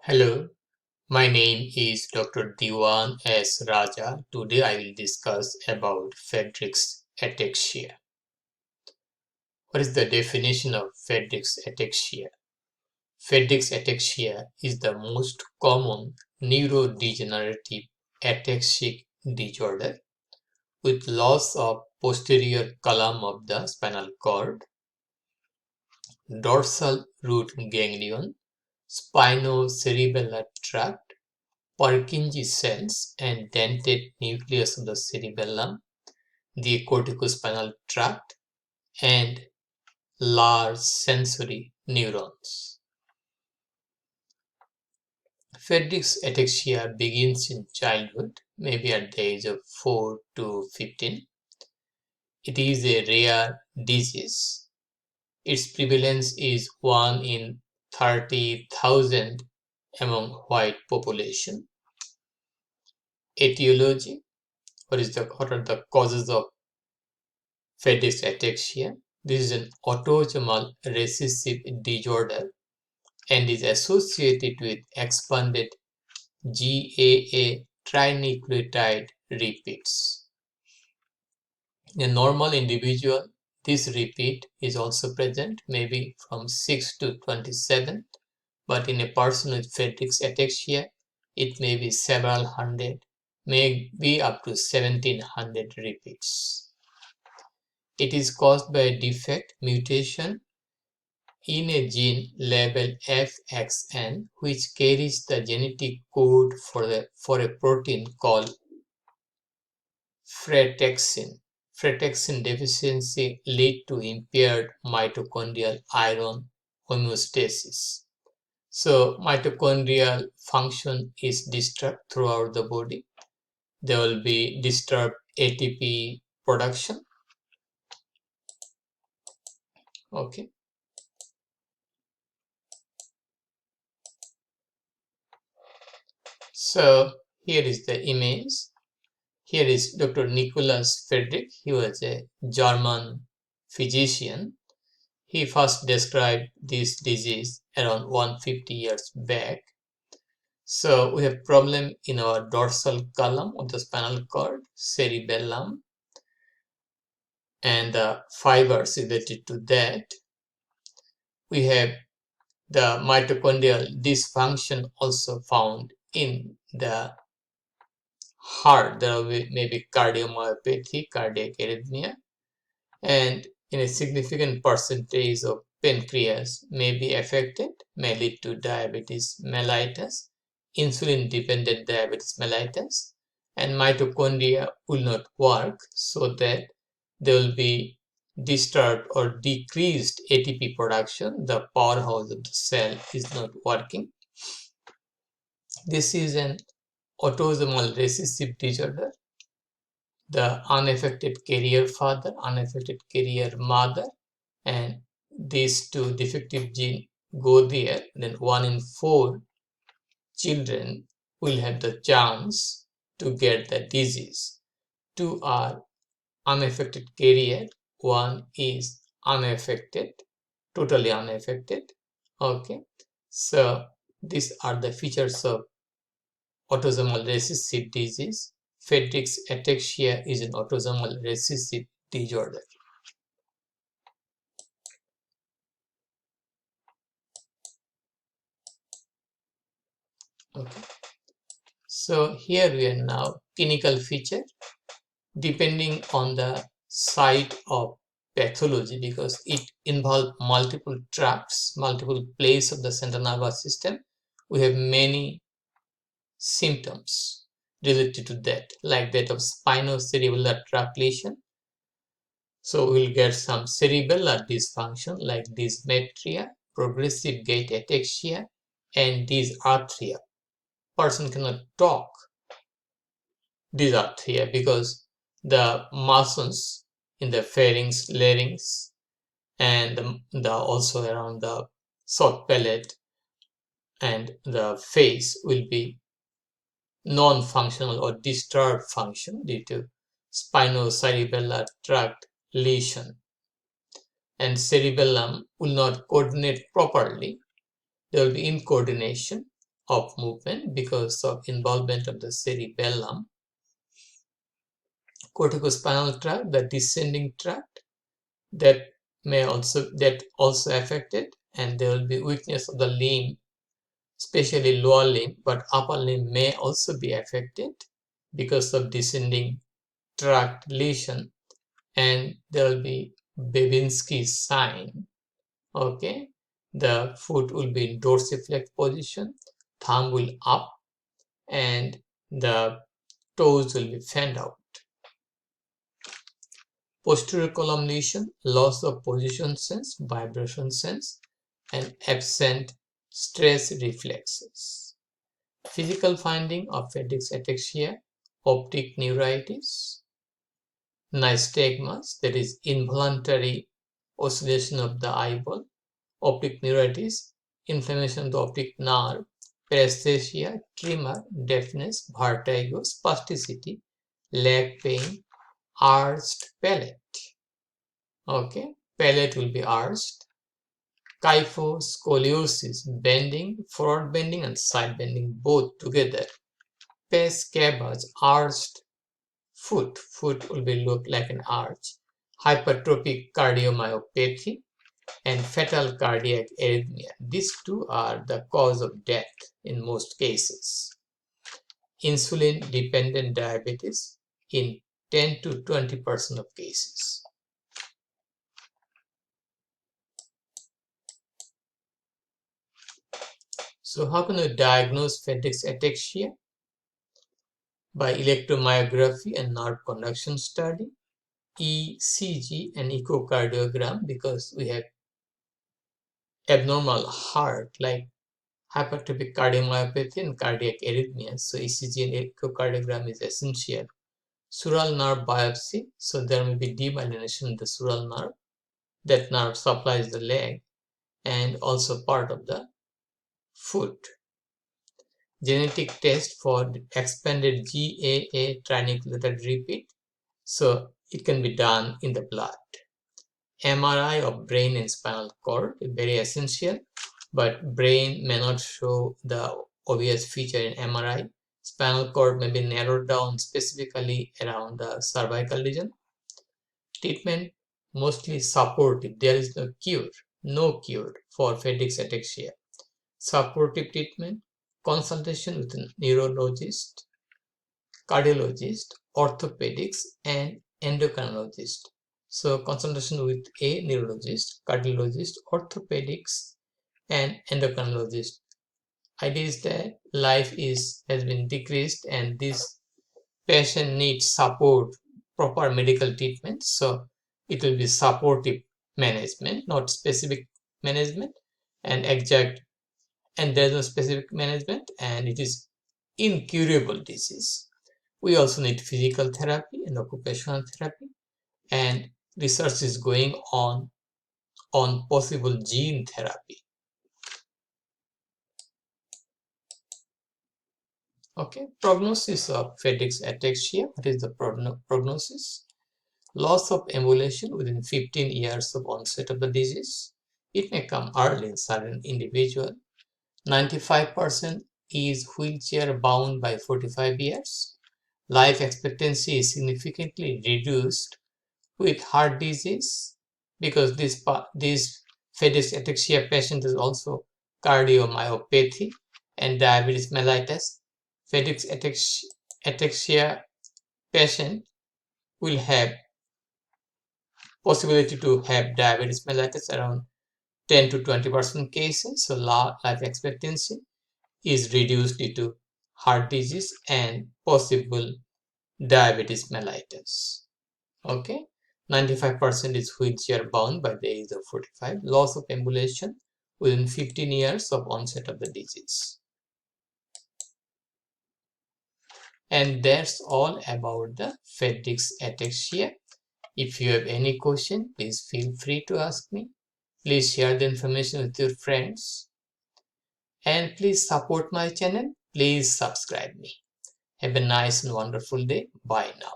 Hello, my name is Dr. Dewan S. Raja. Today I will discuss about Friedreich's ataxia. What is the definition of Friedreich's ataxia? Friedreich's ataxia is the most common neurodegenerative ataxic disorder with loss of posterior column of the spinal cord, dorsal root ganglion, spinocerebellar tract, Purkinje cells and dentate nucleus of the cerebellum, the corticospinal tract, and large sensory neurons. Friedreich's ataxia begins in childhood, maybe at the age of 4 to 15. It is a rare disease. Its prevalence is 1 in 30,000 among white population. Etiology. What are the causes of Friedreich's ataxia? This is an autosomal recessive disorder and is associated with expanded GAA trinucleotide repeats. In a normal individual, this repeat is also present, maybe from 6 to 27, but in a person with Friedreich's ataxia, it may be several hundred, may be up to 1700 repeats. It is caused by a defect mutation in a gene labeled FXN, which carries the genetic code for a protein called frataxin. Frataxin deficiency leads to impaired mitochondrial iron homeostasis. So mitochondrial function is disturbed throughout the body. There will be disturbed ATP production. Okay. So here is the image. Here is Dr. Nicholas Friedreich. He was a German physician. He first described this disease around 150 years back. So we have problem in our dorsal column of the spinal cord, cerebellum, and the fibers related to that. We have the mitochondrial dysfunction also found in the heart. There may be cardiomyopathy, cardiac arrhythmia, and in a significant percentage of pancreas may be affected, may lead to diabetes mellitus, insulin-dependent diabetes mellitus, and mitochondria will not work, so that there will be disturbed or decreased ATP production. The powerhouse of the cell is not working. This is an autosomal recessive disorder. The unaffected carrier father, unaffected carrier mother, and these two defective genes go there, then 1 in 4 children will have the chance to get the disease. 2 are unaffected carrier, 1 is unaffected, totally unaffected. Okay, so these are the features of autosomal recessive disease. Friedreich's ataxia is an autosomal recessive disorder. Okay, so here we are now clinical feature depending on the site of pathology, because it involves multiple tracts, multiple places of the central nervous system. We have many symptoms related to that, like that of spinocerebellar tract lesion. So we'll get some cerebellar dysfunction like dysmetria, progressive gait ataxia, and dysarthria. Person cannot talk. Dysarthria because the muscles in the pharynx, larynx, and the also around the soft palate and the face will be non-functional or disturbed function due to spinocerebellar tract lesion, and cerebellum will not coordinate properly. There will be incoordination, of movement because of involvement of the cerebellum, corticospinal tract, the descending tract, that also affected, and there will be weakness of the limb, especially lower limb, but upper limb may also be affected because of descending tract lesion, and there will be Babinski sign. Okay, the foot will be in dorsiflex position, thumb will up, and the toes will be fanned out. Posterior column lesion, loss of position sense, vibration sense, and absent stress reflexes. Physical finding of Friedreich's ataxia, optic neuritis, nystagmus, that is involuntary oscillation of the eyeball, optic neuritis, inflammation of the optic nerve, paresthesia, tremor, deafness, vertigo, spasticity, leg pain, arched palate. Okay, palate will be arched. Kyphoscoliosis, bending, forward bending and side bending both together. Pes cabbage, arched foot. Foot will be look like an arch. Hypertrophic cardiomyopathy and fetal cardiac arrhythmia. These two are the cause of death in most cases. Insulin dependent diabetes in 10 to 20% of cases. So how can we diagnose Friedreich's ataxia? By electromyography and nerve conduction study, ECG and echocardiogram, because we have abnormal heart like hypertrophic cardiomyopathy and cardiac arrhythmia. So ECG and echocardiogram is essential. Sural nerve biopsy, so there may be demyelination of the sural nerve. That nerve supplies the leg and also part of the foot. Genetic test for expanded GAA trinucleotide repeat, so it can be done in the blood. MRI of brain and spinal cord is very essential, but brain may not show the obvious feature in MRI. Spinal cord may be narrowed down specifically around the cervical region. Treatment mostly supportive. There is no cure for Friedreich's ataxia. Supportive treatment, consultation with a neurologist, cardiologist, orthopedics, and endocrinologist. So consultation with a neurologist, cardiologist, orthopedics, and endocrinologist. Idea is that life has been decreased and this patient needs support, proper medical treatment. So it will be supportive management, not specific management, and there's no specific management, and it is incurable disease. We also need physical therapy and occupational therapy, and research is going on possible gene therapy. Okay, prognosis of Friedreich's ataxia. What is the prognosis? Loss of ambulation within 15 years of onset of the disease. It may come early in certain individual. 95% is wheelchair bound by 45 years. Life expectancy is significantly reduced with heart disease, because this Friedreich's ataxia patient is also cardiomyopathy and diabetes mellitus. Friedreich's ataxia patient will have possibility to have diabetes mellitus around 10 to 20% cases. So life expectancy is reduced due to heart disease and possible diabetes mellitus. Okay, 95% is wheelchair bound by the age of 45. Loss of ambulation within 15 years of onset of the disease. And that's all about the Friedreich's ataxia. If you have any question, please feel free to ask me. Please share the information with your friends. And please support my channel. Please subscribe me. Have a nice and wonderful day. Bye now.